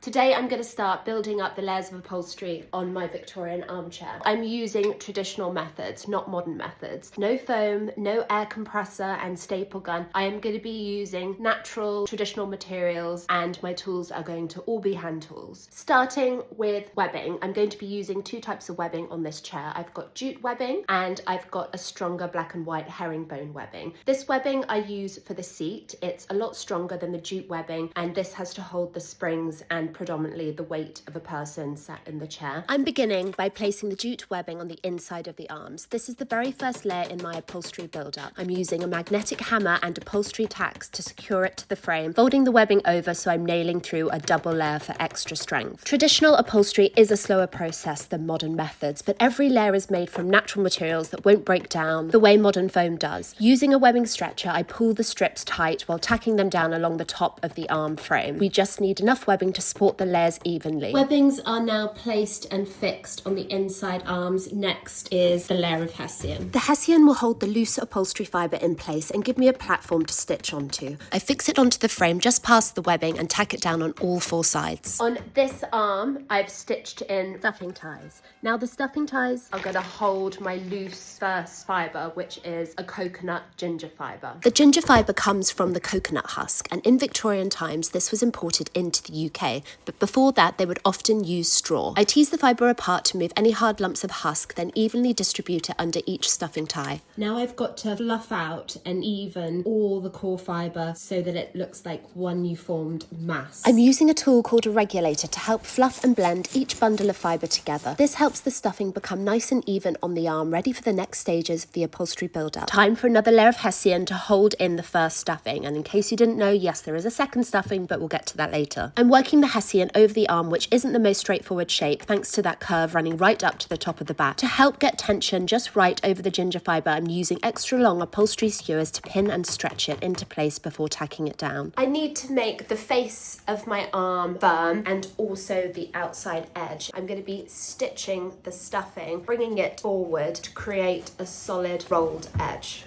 Today I'm going to start building up the layers of upholstery on my Victorian armchair. I'm using traditional methods, not modern methods. No foam, no air compressor and staple gun. I am going to be using natural traditional materials, and my tools are going to all be hand tools. Starting with webbing, I'm going to be using two types of webbing on this chair. I've got jute webbing and I've got a stronger black and white herringbone webbing. This webbing I use for the seat. It's a lot stronger than the jute webbing, and this has to hold the springs and predominantly the weight of a person sat in the chair. I'm beginning by placing the jute webbing on the inside of the arms. This is the very first layer in my upholstery build-up. I'm using a magnetic hammer and upholstery tacks to secure it to the frame, folding the webbing over so I'm nailing through a double layer for extra strength. Traditional upholstery is a slower process than modern methods, but every layer is made from natural materials that won't break down the way modern foam does. Using a webbing stretcher, I pull the strips tight while tacking them down along the top of the arm frame. We just need enough webbing to support the layers evenly. Webbings are now placed and fixed on the inside arms. Next is the layer of hessian. The hessian will hold the loose upholstery fibre in place and give me a platform to stitch onto. I fix it onto the frame just past the webbing and tack it down on all four sides. On this arm, I've stitched in stuffing ties. Now the stuffing ties are going to hold my loose first fibre, which is a coconut ginger fibre. The ginger fibre comes from the coconut husk, and in Victorian times this was imported into the UK, but before that they would often use straw. I tease the fibre apart to move any hard lumps of husk, then evenly distribute it under each stuffing tie. Now I've got to fluff out and even all the core fibre so that it looks like one uniformed mass. I'm using a tool called a regulator to help fluff and blend each bundle of fibre together. This helps the stuffing become nice and even on the arm, ready for the next stages of the upholstery build-up. Time for another layer of hessian to hold in the first stuffing, and in case you didn't know, yes, there is a second stuffing, but we'll get to that later. I'm working the hessian over the arm, which isn't the most straightforward shape thanks to that curve running right up to the top of the back. To help get tension just right over the ginger fibre, I'm using extra long upholstery skewers to pin and stretch it into place before tacking it down. I need to make the face of my arm firm and also the outside edge. I'm going to be stitching the stuffing, bringing it forward to create a solid rolled edge.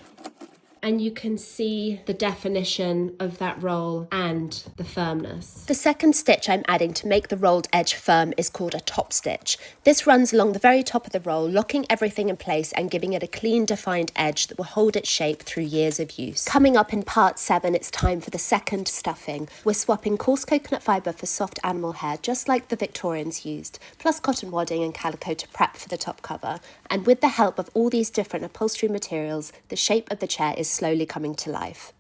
And you can see the definition of that roll and the firmness. The second stitch I'm adding to make the rolled edge firm is called a top stitch. This runs along the very top of the roll, locking everything in place and giving it a clean, defined edge that will hold its shape through years of use. Coming up in part 7, it's time for the second stuffing. We're swapping coarse coconut fibre for soft animal hair, just like the Victorians used, plus cotton wadding and calico to prep for the top cover. And with the help of all these different upholstery materials, the shape of the chair is slowly coming to life.